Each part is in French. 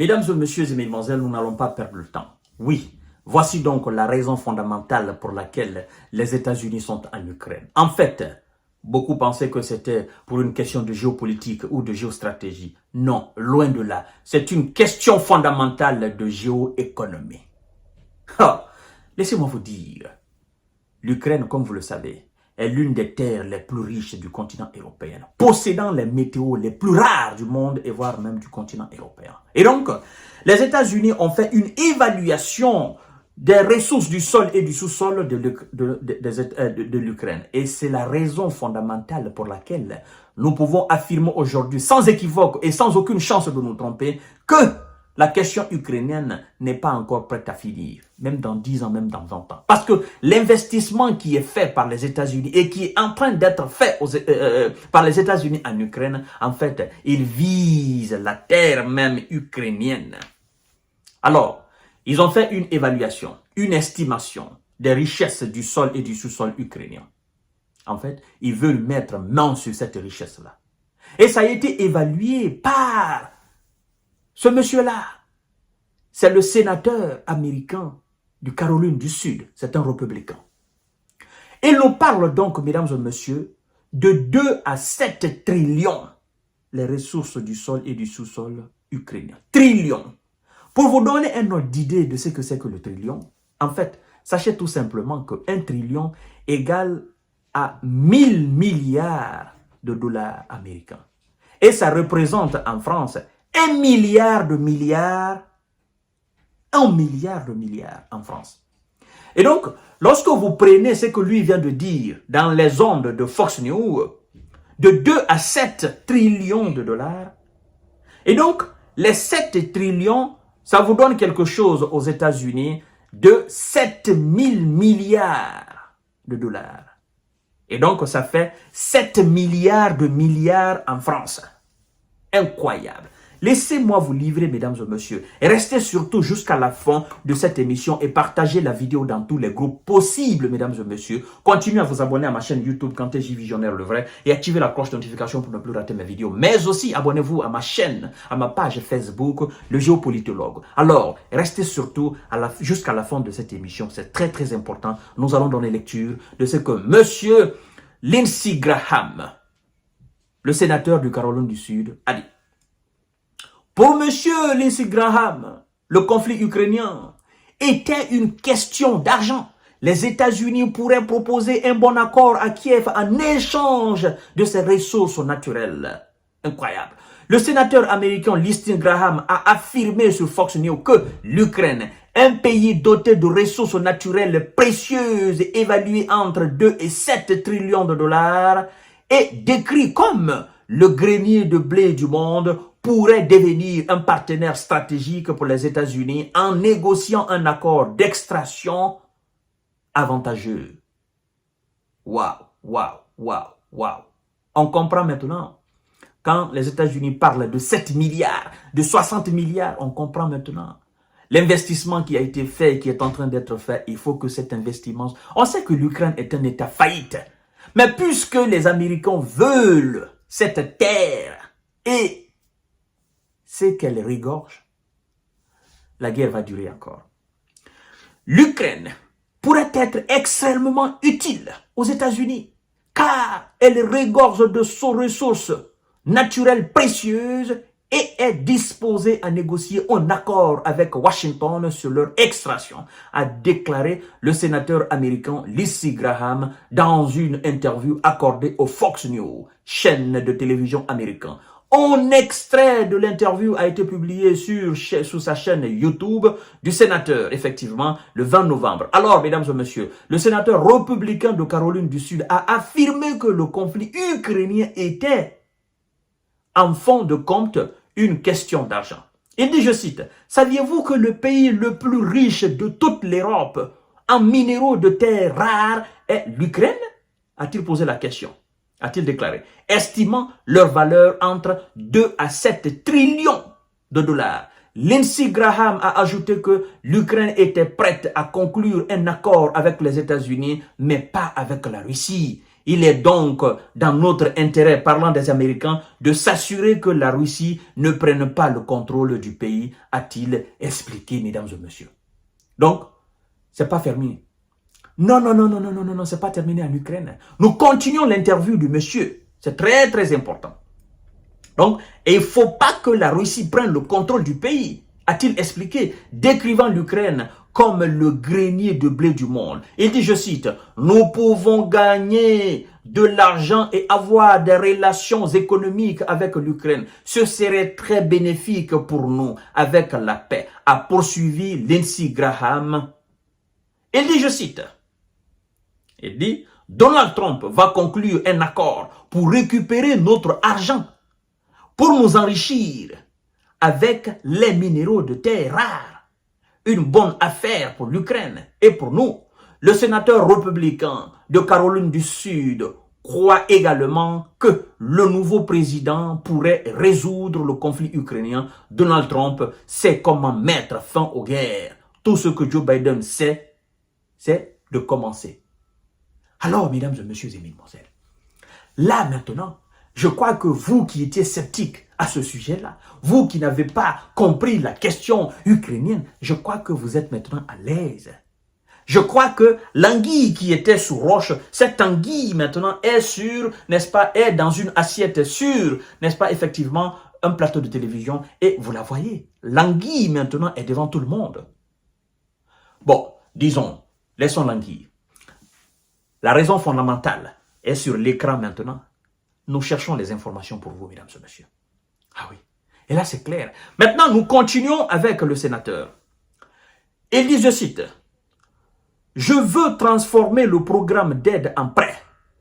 Mesdames et messieurs et mesdemoiselles, nous n'allons pas perdre le temps. Oui, voici donc la raison fondamentale pour laquelle les États-Unis sont en Ukraine. En fait, beaucoup pensaient que c'était pour une question de géopolitique ou de géostratégie. Non, loin de là. C'est une question fondamentale de géoéconomie. Laissez-moi vous dire, l'Ukraine, comme vous le savez, est l'une des terres les plus riches du continent européen, possédant les météos les plus rares du monde et voire même du continent européen. Et donc, les États-Unis ont fait une évaluation des ressources du sol et du sous-sol de l'Ukraine. Et c'est la raison fondamentale pour laquelle nous pouvons affirmer aujourd'hui, sans équivoque et sans aucune chance de nous tromper, que la question ukrainienne n'est pas encore prête à finir, même dans 10 ans, même dans 20 ans. Parce que l'investissement qui est fait par les États-Unis et qui est en train d'être fait par les États-Unis en Ukraine, en fait, il vise la terre même ukrainienne. Alors, ils ont fait une évaluation, une estimation des richesses du sol et du sous-sol ukrainien. En fait, ils veulent mettre main sur cette richesse-là. Et ça a été évalué par ce monsieur-là. C'est le sénateur américain du Caroline du Sud. C'est un républicain. Il nous parle donc, mesdames et messieurs, de 2 à 7 trillions les ressources du sol et du sous-sol ukrainien. Trillions. Pour vous donner un ordre d'idée de ce que c'est que le trillion, en fait, sachez tout simplement que 1 trillion égale à 1000 milliards de dollars américains. Et ça représente en France 1 milliard de milliards, 1 milliard de milliards en France. Et donc, lorsque vous prenez ce que lui vient de dire dans les ondes de Fox News, de 2 à 7 trillions de dollars, et donc, les 7 trillions, ça vous donne quelque chose aux États-Unis de 7000 milliards de dollars. Et donc, ça fait 7 milliards de milliards en France. Incroyable. Laissez-moi vous livrer, mesdames et messieurs. Et restez surtout jusqu'à la fin de cette émission et partagez la vidéo dans tous les groupes possibles, mesdames et messieurs. Continuez à vous abonner à ma chaîne YouTube Kanté J Visionnaire le vrai et activez la cloche de notification pour ne plus rater mes vidéos. Mais aussi, abonnez-vous à ma chaîne, à ma page Facebook, le géopolitologue. Alors, restez surtout jusqu'à la fin de cette émission. C'est très, très important. Nous allons donner lecture de ce que monsieur Lindsey Graham, le sénateur du Caroline du Sud, a dit. Pour M. Lindsey Graham, le conflit ukrainien était une question d'argent. Les États-Unis pourraient proposer un bon accord à Kiev en échange de ses ressources naturelles. Incroyable. Le sénateur américain Lindsey Graham a affirmé sur Fox News que l'Ukraine, un pays doté de ressources naturelles précieuses et évaluées entre 2 et 7 trillions de dollars, est décrit comme le grenier de blé du monde, pourrait devenir un partenaire stratégique pour les États-Unis en négociant un accord d'extraction avantageux. Waouh, waouh, waouh, waouh. On comprend maintenant. Quand les États-Unis parlent de 7 milliards, de 60 milliards, on comprend maintenant. L'investissement qui a été fait et qui est en train d'être fait, il faut que cet investissement... On sait que l'Ukraine est un État faillite. Mais puisque les Américains veulent cette terre et c'est qu'elle régorge, la guerre va durer encore. L'Ukraine pourrait être extrêmement utile aux États-Unis car elle regorge de ses ressources naturelles précieuses et est disposée à négocier un accord avec Washington sur leur extraction, a déclaré le sénateur américain Lindsey Graham dans une interview accordée au Fox News, chaîne de télévision américaine. Un extrait de l'interview a été publié sur sa chaîne YouTube du sénateur, effectivement, le 20 novembre. Alors, mesdames et messieurs, le sénateur républicain de Caroline du Sud a affirmé que le conflit ukrainien était, en fin de compte, une question d'argent. Il dit, je cite, « Saviez-vous que le pays le plus riche de toute l'Europe en minéraux de terres rares est l'Ukraine ?» a-t-il posé la question. A-t-il déclaré, estimant leur valeur entre 2 à 7 trillions de dollars. Lindsey Graham a ajouté que l'Ukraine était prête à conclure un accord avec les États-Unis, mais pas avec la Russie. Il est donc dans notre intérêt, parlant des Américains, de s'assurer que la Russie ne prenne pas le contrôle du pays, a-t-il expliqué, mesdames et messieurs. Donc, c'est pas terminé. Non, non, non, non, non, non, non, non, c'est pas terminé en Ukraine. Nous continuons l'interview du monsieur. C'est très, très important. Donc, il ne faut pas que la Russie prenne le contrôle du pays, a-t-il expliqué, décrivant l'Ukraine comme le grenier de blé du monde. Il dit, je cite, « Nous pouvons gagner de l'argent et avoir des relations économiques avec l'Ukraine. Ce serait très bénéfique pour nous avec la paix », a poursuivi Lindsey Graham. Il dit, je cite, il dit, « Donald Trump va conclure un accord pour récupérer notre argent, pour nous enrichir avec les minéraux de terre rares. Une bonne affaire pour l'Ukraine et pour nous. » Le sénateur républicain de Caroline du Sud croit également que le nouveau président pourrait résoudre le conflit ukrainien. Donald Trump sait comment mettre fin aux guerres. Tout ce que Joe Biden sait, c'est de commencer. Alors, mesdames et messieurs et mesdemoiselles, là maintenant, je crois que vous qui étiez sceptiques à ce sujet-là, vous qui n'avez pas compris la question ukrainienne, je crois que vous êtes maintenant à l'aise. Je crois que l'anguille qui était sous roche, cette anguille maintenant est sur, n'est-ce pas, est dans une assiette sur, n'est-ce pas, effectivement, un plateau de télévision et vous la voyez. L'anguille maintenant est devant tout le monde. Bon, disons, laissons l'anguille. La raison fondamentale est sur l'écran maintenant. Nous cherchons les informations pour vous, mesdames et messieurs. Ah oui. Et là, c'est clair. Maintenant, nous continuons avec le sénateur. Il dit, je cite, « Je veux transformer le programme d'aide en prêt. »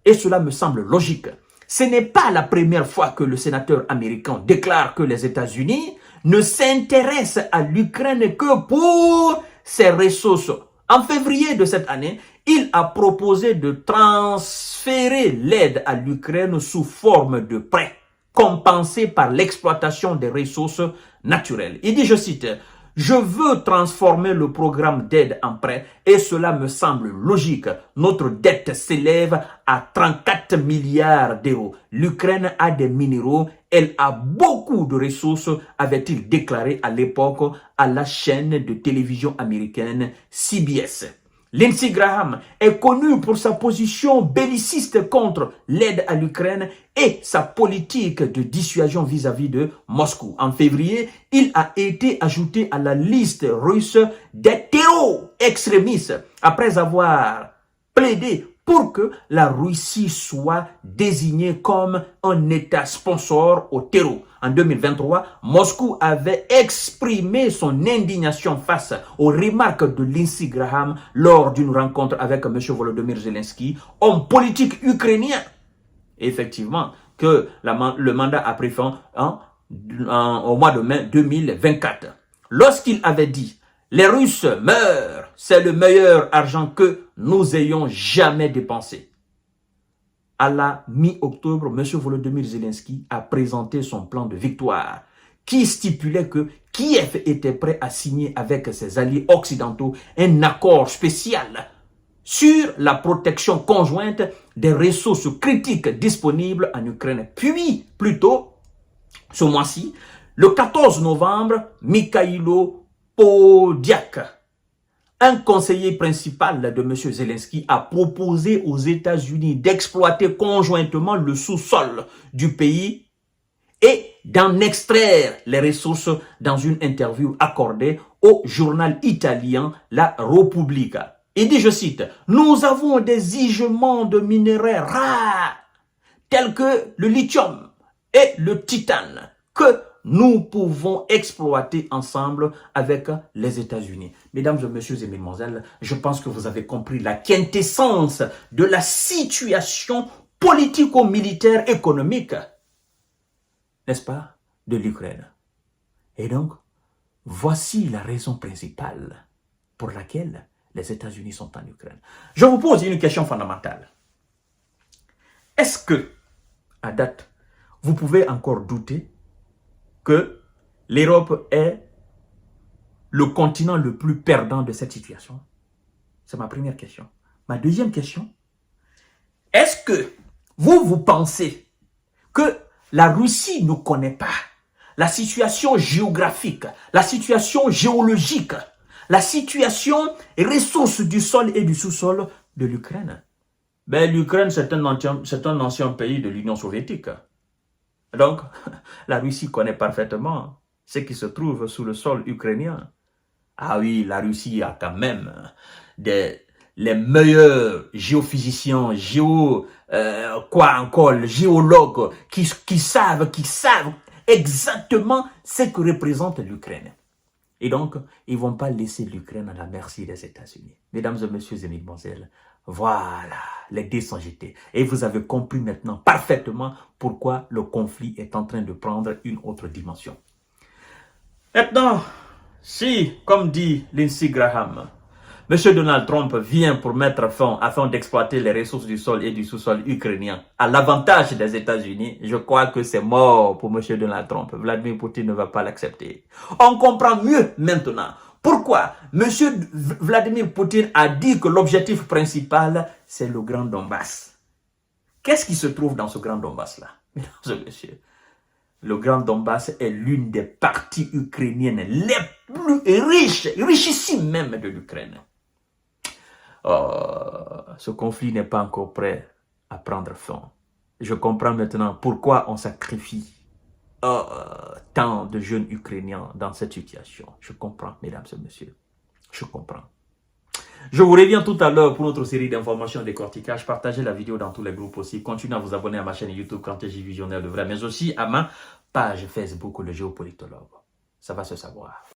Et cela me semble logique. Ce n'est pas la première fois que le sénateur américain déclare que les États-Unis ne s'intéressent à l'Ukraine que pour ses ressources. En février de cette année, il a proposé de transférer l'aide à l'Ukraine sous forme de prêt, compensé par l'exploitation des ressources naturelles. Il dit, je cite, « Je veux transformer le programme d'aide en prêt et cela me semble logique. Notre dette s'élève à 34 milliards d'euros. L'Ukraine a des minéraux, elle a beaucoup de ressources, avait-il déclaré à l'époque à la chaîne de télévision américaine CBS. » Lindsey Graham est connu pour sa position belliciste contre l'aide à l'Ukraine et sa politique de dissuasion vis-à-vis de Moscou. En février, il a été ajouté à la liste russe des terroristes extrémistes après avoir plaidé pour que la Russie soit désignée comme un État sponsor au terreau. En 2023, Moscou avait exprimé son indignation face aux remarques de Lindsey Graham lors d'une rencontre avec M. Volodymyr Zelensky, homme politique ukrainien. Effectivement, que le mandat a pris fin au mois de mai 2024. Lorsqu'il avait dit « Les Russes meurent, c'est le meilleur argent que nous ayons jamais dépensé ». À la mi-octobre, M. Volodymyr Zelensky a présenté son plan de victoire qui stipulait que Kiev était prêt à signer avec ses alliés occidentaux un accord spécial sur la protection conjointe des ressources critiques disponibles en Ukraine. Puis, plus tôt, ce mois-ci, le 14 novembre, Mikhailo Podolyak, un conseiller principal de M. Zelensky, a proposé aux États-Unis d'exploiter conjointement le sous-sol du pays et d'en extraire les ressources dans une interview accordée au journal italien La Repubblica. Il dit, je cite, « Nous avons des gisements de minerais rares tels que le lithium et le titane que nous pouvons exploiter ensemble avec les États-Unis. » Mesdames et messieurs et mesdemoiselles, je pense que vous avez compris la quintessence de la situation politico-militaire économique, n'est-ce pas, de l'Ukraine. Et donc, voici la raison principale pour laquelle les États-Unis sont en Ukraine. Je vous pose une question fondamentale. Est-ce que, à date, vous pouvez encore douter que l'Europe est le continent le plus perdant de cette situation? C'est ma première question. Ma deuxième question, Est-ce que vous pensez que la Russie ne connaît pas la situation géographique, la situation géologique, la situation ressources du sol et du sous-sol de l'Ukraine? Ben, l'Ukraine, c'est un ancien pays de l'Union soviétique. Donc, la Russie connaît parfaitement ce qui se trouve sous le sol ukrainien. Ah oui, la Russie a quand même les meilleurs géophysiciens, géologues qui savent exactement ce que représente l'Ukraine. Et donc, ils ne vont pas laisser l'Ukraine à la merci des États-Unis. Mesdames et messieurs et mesdemoiselles, voilà, les dés sont jetés. Et vous avez compris maintenant parfaitement pourquoi le conflit est en train de prendre une autre dimension. Maintenant, si, comme dit Lindsey Graham, M. Donald Trump vient pour mettre fin, afin d'exploiter les ressources du sol et du sous-sol ukrainien à l'avantage des États-Unis, je crois que c'est mort pour M. Donald Trump. Vladimir Poutine ne va pas l'accepter. On comprend mieux maintenant pourquoi M. Vladimir Poutine a dit que l'objectif principal, c'est le Grand Donbass. Qu'est-ce qui se trouve dans ce Grand Donbass-là, mesdames et messieurs? Le Grand Donbass est l'une des parties ukrainiennes les plus richissimes même de l'Ukraine. Ce conflit n'est pas encore prêt à prendre fin. Je comprends maintenant pourquoi on sacrifie tant de jeunes Ukrainiens dans cette situation. Je comprends, mesdames et messieurs. Je comprends. Je vous reviens tout à l'heure pour notre série d'informations et décortiquage. Partagez la vidéo dans tous les groupes aussi. Continuez à vous abonner à ma chaîne YouTube Kanté-J Visionnaire de vrai, mais aussi à ma page Facebook Le Géopolitologue. Ça va se savoir.